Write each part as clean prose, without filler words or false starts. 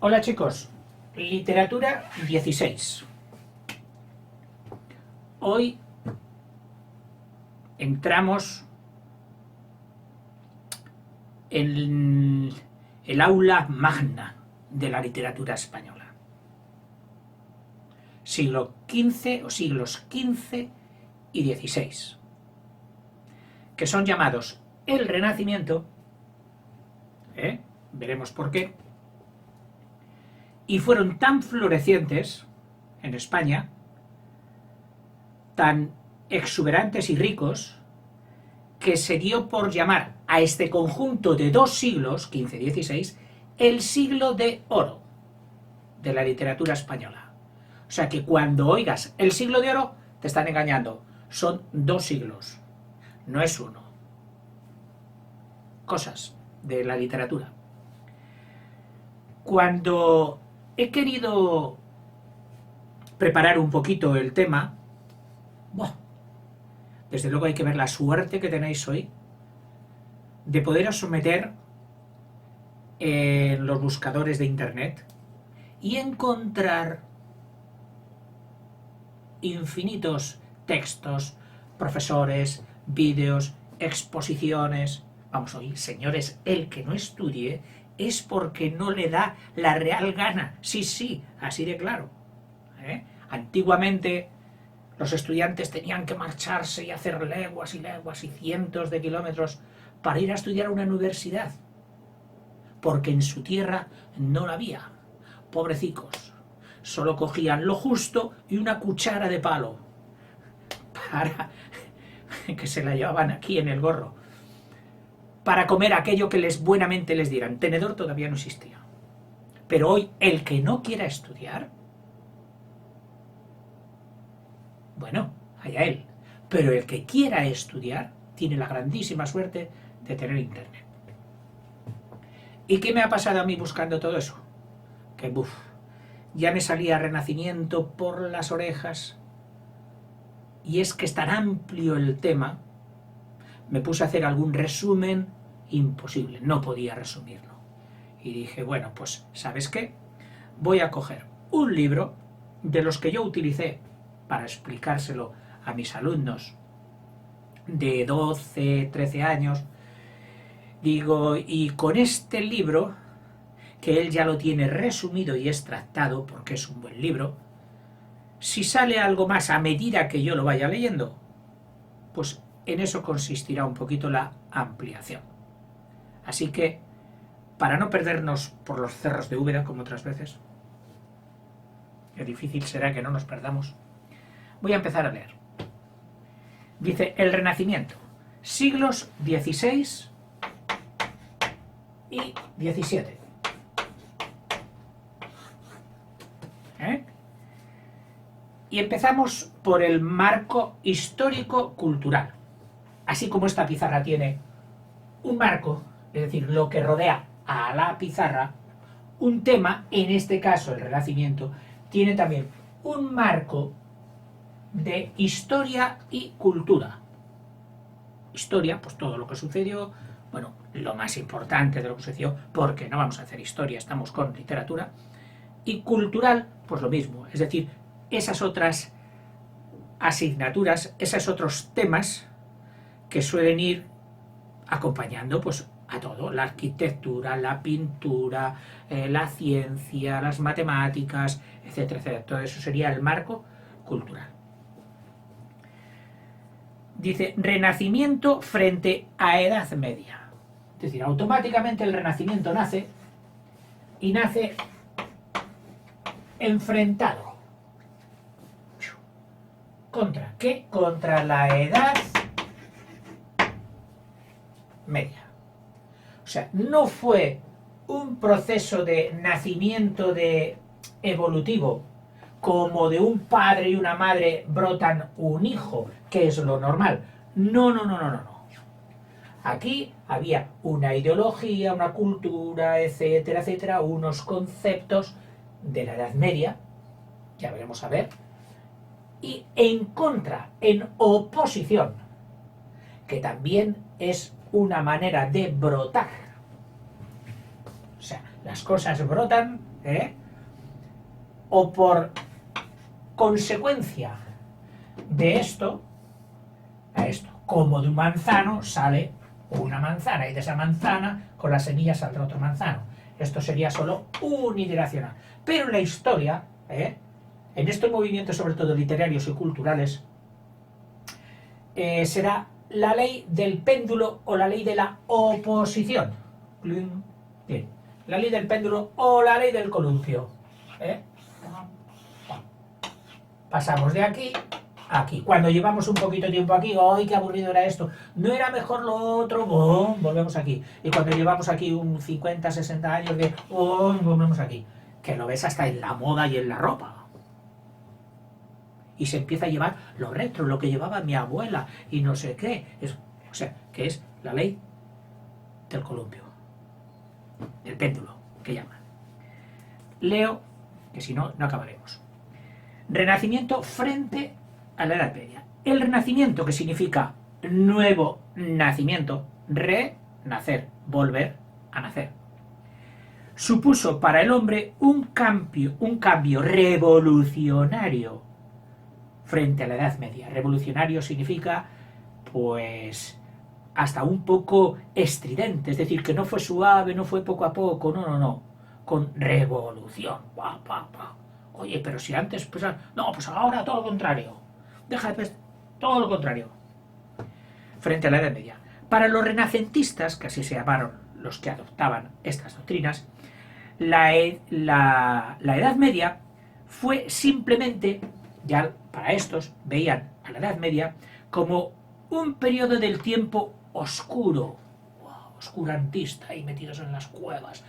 Hola chicos, literatura 16. Hoy entramos en el aula magna de la literatura española. Siglo XV o siglos XV y XVI, que son llamados el Renacimiento, veremos por qué, y fueron tan florecientes en España, tan exuberantes y ricos, que se dio por llamar a este conjunto de dos siglos, XV y XVI, el siglo de oro de la literatura española. O sea que cuando oigas el siglo de oro, te están engañando. Son dos siglos, no es uno. Cosas de la literatura. Cuando he querido preparar un poquito el tema, desde luego hay que ver la suerte que tenéis hoy de poderos someter en los buscadores de internet y encontrar infinitos textos, profesores, vídeos, exposiciones. Vamos, oír, señores, el que no estudie es porque no le da la real gana. Sí, así de claro. Antiguamente los estudiantes tenían que marcharse y hacer leguas y leguas y cientos de kilómetros para ir a estudiar a una universidad, porque en su tierra no la había. Pobrecicos, solo cogían lo justo y una cuchara de palo para que se la llevaban aquí en el gorro, para comer aquello que buenamente les dieran. Tenedor todavía no existía. Pero hoy, el que no quiera estudiar, bueno, allá él. Pero el que quiera estudiar tiene la grandísima suerte de tener internet. ¿Y qué me ha pasado a mí buscando todo eso? Que ya me salía Renacimiento por las orejas. Y es que es tan amplio el tema, me puse a hacer algún resumen, imposible, no podía resumirlo. Y dije, bueno, pues, ¿sabes qué? Voy a coger un libro de los que yo utilicé para explicárselo a mis alumnos de 12, 13 años. Digo, y con este libro, que él ya lo tiene resumido y extractado, porque es un buen libro, si sale algo más a medida que yo lo vaya leyendo, pues en eso consistirá un poquito la ampliación. Así que, para no perdernos por los cerros de Úbeda, como otras veces, que difícil será que no nos perdamos, voy a empezar a leer. Dice, el Renacimiento, siglos XVI y XVII. Y empezamos por el marco histórico-cultural. Así como esta pizarra tiene un marco, es decir, lo que rodea a la pizarra, un tema, en este caso el Renacimiento, tiene también un marco de historia y cultura. Historia, pues todo lo que sucedió, bueno, lo más importante de lo que sucedió, porque no vamos a hacer historia, estamos con literatura. Y cultural, pues lo mismo, es decir, esas otras asignaturas, esos otros temas que suelen ir acompañando pues a todo, la arquitectura, la pintura, la ciencia, las matemáticas, etcétera, etcétera. Todo eso sería el marco cultural. Dice, Renacimiento frente a Edad Media. Es decir, automáticamente el Renacimiento nace y nace enfrentado. ¿Contra qué? Contra la Edad Media. O sea, no fue un proceso de nacimiento evolutivo, como de un padre y una madre brotan un hijo, que es lo normal. No. Aquí había una ideología, una cultura, etcétera, etcétera, unos conceptos de la Edad Media, ya veremos a ver, y en contra, en oposición, que también es una manera de brotar. O sea, las cosas brotan, o por consecuencia de esto a esto. Como de un manzano sale una manzana y de esa manzana con las semillas saldrá otro manzano. Esto sería solo unidireccional. Pero en la historia, en estos movimientos sobre todo literarios y culturales, será la ley del péndulo o la ley de la oposición. Bien. La ley del péndulo o la ley del columpio. Pasamos de aquí a aquí. Cuando llevamos un poquito de tiempo aquí, ¡ay, qué aburrido era esto! ¿No era mejor lo otro? ¡Bum! Volvemos aquí. Y cuando llevamos aquí un 50, 60 años de ¡oh! Volvemos aquí. Que lo ves hasta en la moda y en la ropa. Y se empieza a llevar lo retro, lo que llevaba mi abuela y no sé qué. O sea, que es la ley del columpio. Del péndulo, que llaman. Leo, que si no, no acabaremos. Renacimiento frente a la Edad Media. El Renacimiento, que significa nuevo nacimiento, renacer, volver a nacer, supuso para el hombre un cambio revolucionario frente a la Edad Media. Revolucionario significa, pues, hasta un poco estridente, es decir, que no fue suave, no fue poco a poco, no, con revolución. Oye, pero si antes, pues, no, pues ahora todo lo contrario. Deja de todo lo contrario. Frente a la Edad Media. Para los renacentistas, que así se llamaron los que adoptaban estas doctrinas, la Edad Media fue simplemente, ya para estos, veían a la Edad Media como un periodo del tiempo oscuro, oscurantista, ahí metidos en las cuevas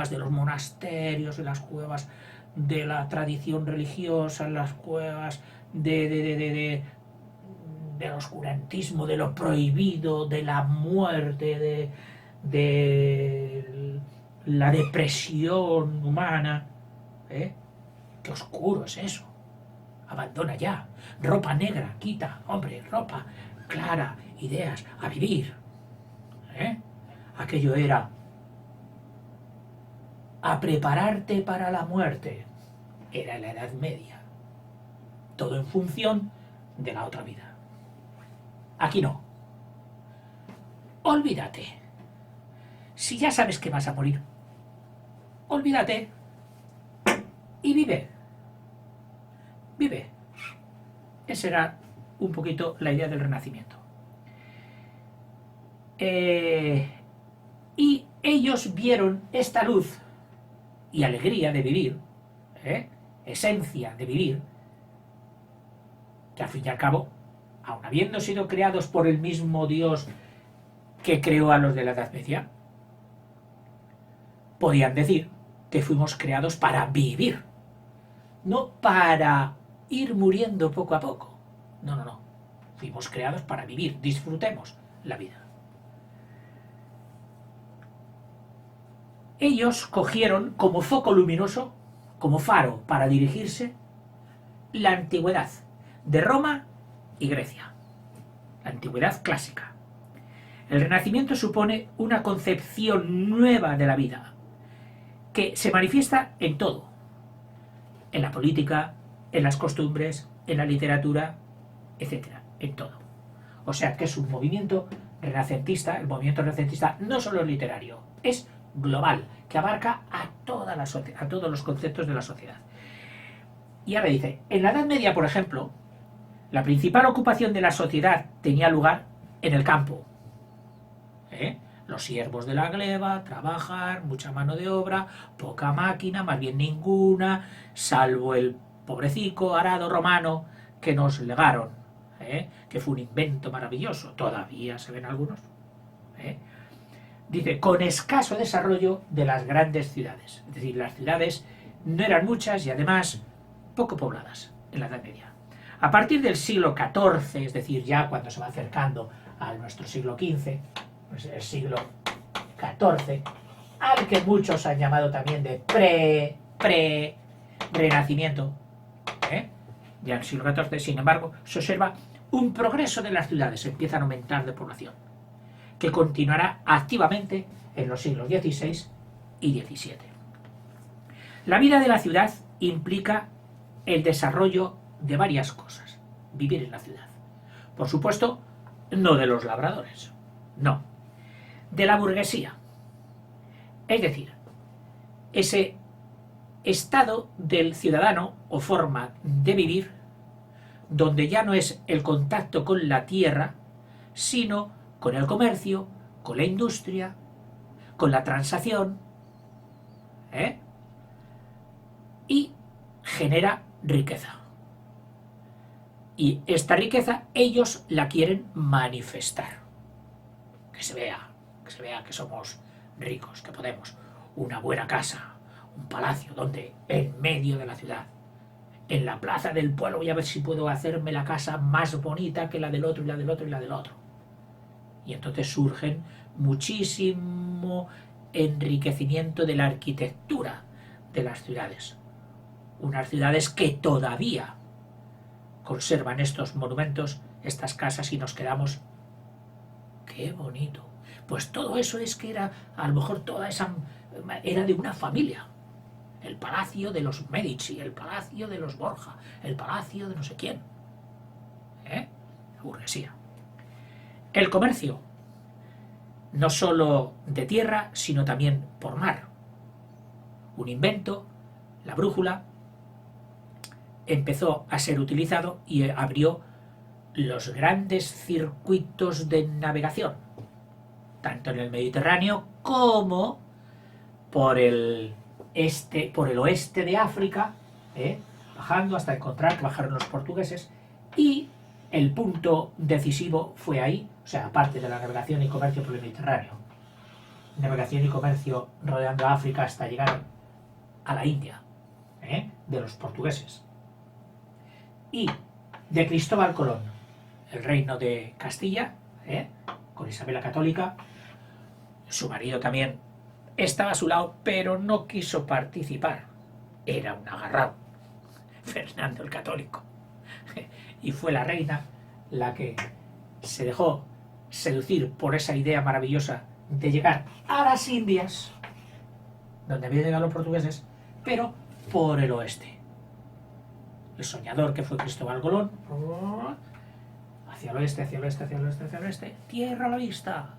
de los monasterios, en las cuevas de la tradición religiosa, en las cuevas del oscurantismo, de lo prohibido, de la muerte, de la depresión humana. Qué oscuro es eso. Abandona ya. Ropa negra, quita. Hombre, ropa clara, ideas, a vivir. Aquello era a prepararte para la muerte. Era la Edad Media. Todo en función de la otra vida. Aquí no. Olvídate. Si ya sabes que vas a morir, olvídate y vive. Vive. Esa era un poquito la idea del Renacimiento. Y ellos vieron esta luz y alegría de vivir, esencia de vivir, que al fin y al cabo, aun habiendo sido creados por el mismo Dios que creó a los de la Edad Media, podían decir que fuimos creados para vivir, no para ir muriendo poco a poco. No. Fuimos creados para vivir, disfrutemos la vida. Ellos cogieron como foco luminoso, como faro para dirigirse, la antigüedad de Roma y Grecia, la antigüedad clásica. El Renacimiento supone una concepción nueva de la vida, que se manifiesta en todo, en la política, en las costumbres, en la literatura, etc., en todo. O sea que es un movimiento renacentista. El movimiento renacentista no solo es literario, es global, que abarca a toda la a todos los conceptos de la sociedad. Y ahora dice, en la Edad Media, por ejemplo, la principal ocupación de la sociedad tenía lugar en el campo. Los siervos de la gleba, trabajar, mucha mano de obra, poca máquina, más bien ninguna, salvo el pobrecico arado romano que nos legaron, que fue un invento maravilloso, todavía se ven algunos. Dice, con escaso desarrollo de las grandes ciudades. Es decir, las ciudades no eran muchas y además poco pobladas en la Edad Media. A partir del siglo XIV, es decir, ya cuando se va acercando a nuestro siglo XV, pues el siglo XIV, al que muchos han llamado también de pre-renacimiento, ya en el siglo XIV, sin embargo, se observa un progreso de las ciudades, empiezan a aumentar de población, que continuará activamente en los siglos XVI y XVII. La vida de la ciudad implica el desarrollo de varias cosas. Vivir en la ciudad. Por supuesto, no de los labradores, no, de la burguesía. Es decir, ese estado del ciudadano o forma de vivir donde ya no es el contacto con la tierra, sino con el comercio, con la industria, con la transacción, y genera riqueza. Y esta riqueza ellos la quieren manifestar. Que se vea que somos ricos, que podemos. Una buena casa, un palacio, donde en medio de la ciudad, en la plaza del pueblo, voy a ver si puedo hacerme la casa más bonita que la del otro y la del otro y la del otro. Y entonces surgen muchísimo enriquecimiento de la arquitectura de las ciudades. Unas ciudades que todavía conservan estos monumentos, estas casas, y nos quedamos, ¡qué bonito! Pues todo eso es que era, a lo mejor toda esa era de una familia. El palacio de los Medici, el palacio de los Borja, el palacio de no sé quién. La burguesía. El comercio, no solo de tierra, sino también por mar. Un invento, la brújula, empezó a ser utilizado y abrió los grandes circuitos de navegación, tanto en el Mediterráneo como por el oeste de África, bajando hasta encontrar que bajaron los portugueses, y el punto decisivo fue ahí, o sea, aparte de la navegación y comercio por el Mediterráneo, navegación y comercio rodeando África hasta llegar a la India, de los portugueses. Y de Cristóbal Colón, el reino de Castilla, con Isabel la Católica, su marido también estaba a su lado, pero no quiso participar. Era un agarrado, Fernando el Católico. Y fue la reina la que se dejó seducir por esa idea maravillosa de llegar a las Indias, donde habían llegado los portugueses, pero por el oeste. El soñador que fue Cristóbal Colón, hacia el oeste, hacia el oeste, hacia el oeste, hacia el oeste, tierra a la vista,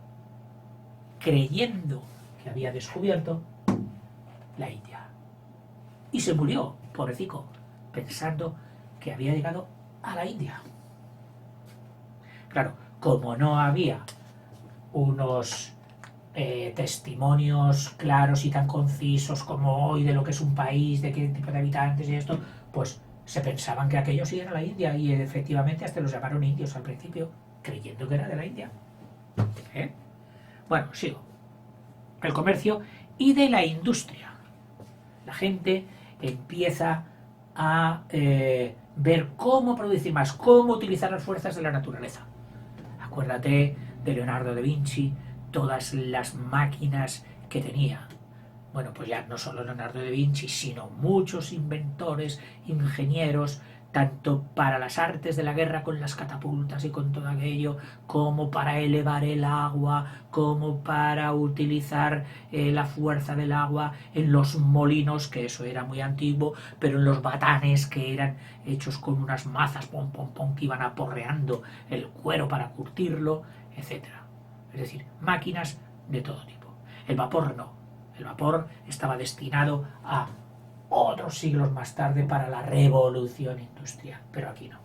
creyendo que había descubierto la India. Y se murió, pobrecito, pensando que había llegado a la India. Claro, como no había unos testimonios claros y tan concisos como hoy de lo que es un país, de qué tipo de habitantes y esto, pues se pensaban que aquello sí era la India, y efectivamente hasta los llamaron indios al principio, creyendo que era de la India. Bueno, sigo. El comercio y de la industria. La gente empieza a ver cómo producir más, cómo utilizar las fuerzas de la naturaleza. Acuérdate de Leonardo da Vinci, todas las máquinas que tenía. Bueno, pues ya no solo Leonardo da Vinci, sino muchos inventores, ingenieros, tanto para las artes de la guerra con las catapultas y con todo aquello, como para elevar el agua, como para utilizar la fuerza del agua en los molinos, que eso era muy antiguo, pero en los batanes, que eran hechos con unas mazas, pom, pom, pom, que iban aporreando el cuero para curtirlo, etc. Es decir, máquinas de todo tipo. El vapor no. El vapor estaba destinado a otros siglos más tarde para la revolución industrial, pero aquí no.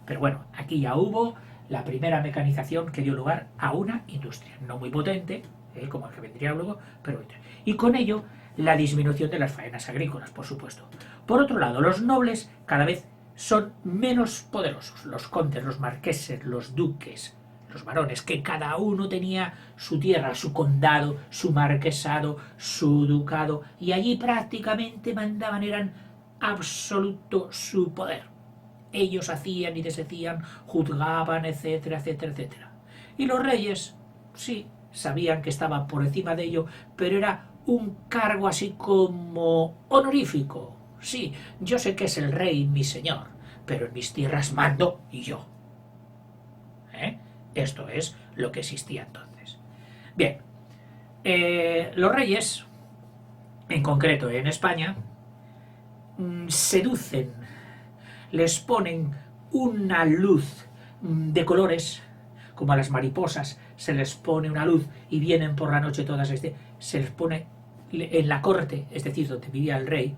Pero bueno, aquí ya hubo la primera mecanización que dio lugar a una industria, no muy potente, como el que vendría luego, pero... Y con ello, la disminución de las faenas agrícolas, por supuesto. Por otro lado, los nobles cada vez son menos poderosos. Los condes, los marqueses, los duques, los varones, que cada uno tenía su tierra, su condado, su marquesado, su ducado, y allí prácticamente mandaban, eran absoluto su poder. Ellos hacían y deshacían, juzgaban, etcétera, etcétera, etcétera. Y los reyes, sí, sabían que estaban por encima de ello, pero era un cargo así como honorífico. Sí, yo sé que es el rey mi señor, pero en mis tierras mando y yo. Esto es lo que existía entonces. Bien, los reyes en concreto en España, seducen, les ponen una luz de colores, como a las mariposas se les pone una luz y vienen por la noche todas, se les pone en la corte, es decir, donde vivía el rey,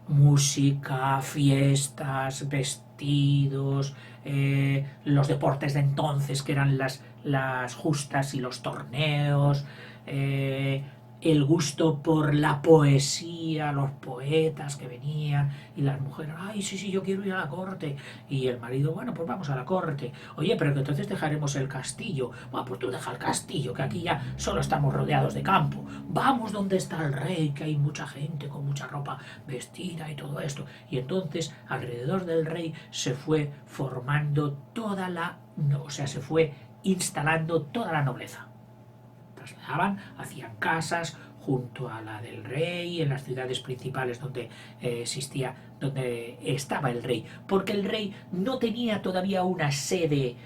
música, fiestas, vestidos, los deportes de entonces que eran las justas y los torneos, el gusto por la poesía, los poetas que venían y las mujeres, ay, sí, sí, yo quiero ir a la corte. Y el marido, bueno, pues vamos a la corte. Oye, pero que entonces dejaremos el castillo. Bueno, pues tú deja el castillo, que aquí ya solo estamos rodeados de campo. Vamos donde está el rey, que hay mucha gente con mucha ropa vestida y todo esto. Y entonces, alrededor del rey se fue formando toda la, o sea, se fue instalando toda la nobleza. Trasladaban, hacían casas junto a la del rey, en las ciudades principales donde existía, donde estaba el rey, porque el rey no tenía todavía una sede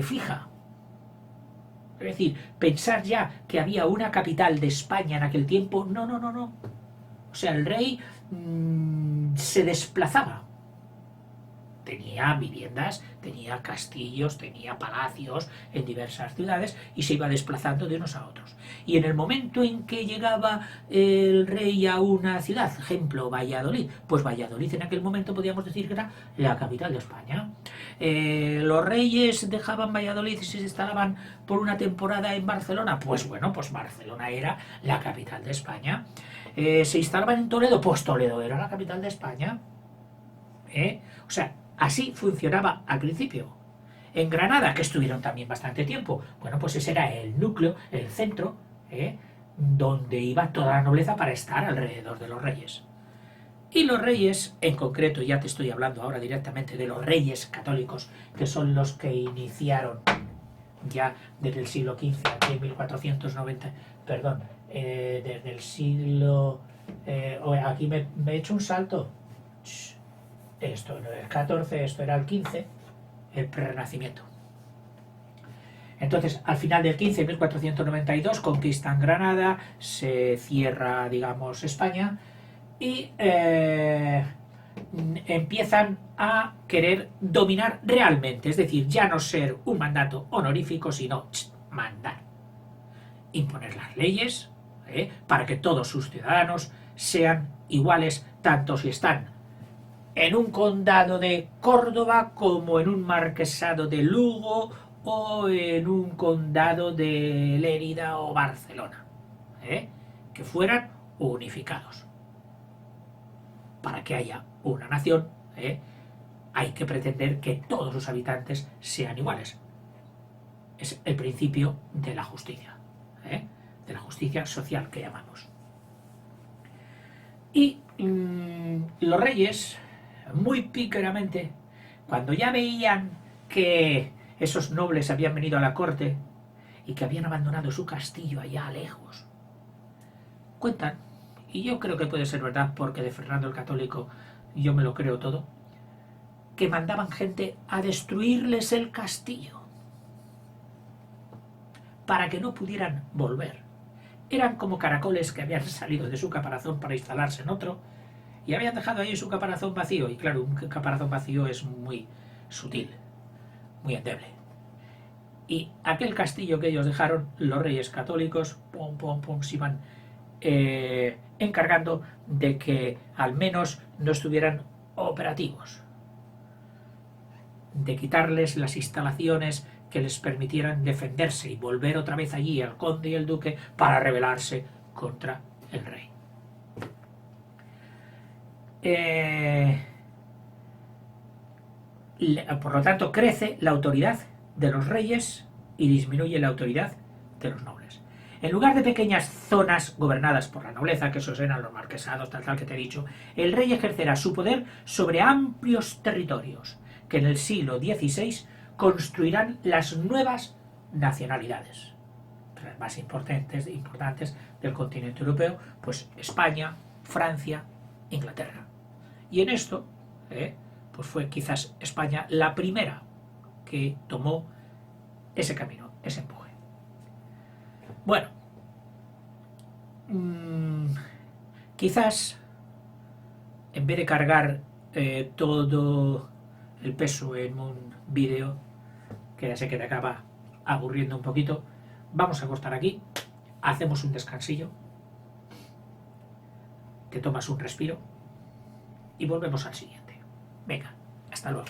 fija. Es decir, pensar ya que había una capital de España en aquel tiempo, no, no, no, no. O sea, el rey se desplazaba. Tenía viviendas, tenía castillos, tenía palacios en diversas ciudades y se iba desplazando de unos a otros. Y en el momento en que llegaba el rey a una ciudad, ejemplo Valladolid, pues Valladolid en aquel momento podíamos decir que era la capital de España. Los reyes dejaban Valladolid y se instalaban por una temporada en Barcelona, pues bueno, pues Barcelona era la capital de España. Se instalaban en Toledo, pues Toledo era la capital de España. O sea, así funcionaba al principio. En Granada, que estuvieron también bastante tiempo, bueno, pues ese era el núcleo, el centro, donde iba toda la nobleza para estar alrededor de los reyes. Y los reyes, en concreto, ya te estoy hablando ahora directamente de los reyes católicos, que son los que iniciaron ya desde el siglo XV, aquí en 1490, perdón, desde el siglo... aquí me he hecho un salto. Esto no era el 14, esto era el 15, el prerrenacimiento. Entonces, al final del 15, 1492, conquistan Granada, se cierra, digamos, España y empiezan a querer dominar realmente, es decir, ya no ser un mandato honorífico, sino mandar. Imponer las leyes para que todos sus ciudadanos sean iguales, tanto si están en un condado de Córdoba como en un marquesado de Lugo o en un condado de Lérida o Barcelona, que fueran unificados. Para que haya una nación, hay que pretender que todos sus habitantes sean iguales. Es el principio de la justicia, de la justicia social que llamamos. Y los reyes, muy pícaramente, cuando ya veían que esos nobles habían venido a la corte y que habían abandonado su castillo allá lejos, cuentan, y yo creo que puede ser verdad porque de Fernando el Católico yo me lo creo todo, que mandaban gente a destruirles el castillo para que no pudieran volver. Eran como caracoles que habían salido de su caparazón para instalarse en otro y habían dejado ahí su caparazón vacío. Y claro, un caparazón vacío es muy sutil, muy endeble. Y aquel castillo que ellos dejaron, los reyes católicos, se iban encargando de que al menos no estuvieran operativos, de quitarles las instalaciones que les permitieran defenderse y volver otra vez allí al conde y el duque para rebelarse contra el rey. Por lo tanto, crece la autoridad de los reyes y disminuye la autoridad de los nobles. En lugar de pequeñas zonas gobernadas por la nobleza, que esos eran los marquesados, tal que te he dicho, el rey ejercerá su poder sobre amplios territorios, que en el siglo XVI construirán las nuevas nacionalidades. Las más importantes del continente europeo, pues España, Francia, Inglaterra. Y en esto, pues fue quizás España la primera que tomó ese camino, ese empuje. Bueno, Quizás, en vez de cargar todo el peso en un vídeo, que ya sé que te acaba aburriendo un poquito, vamos a cortar aquí, hacemos un descansillo, te tomas un respiro y volvemos al siguiente. Venga, hasta luego.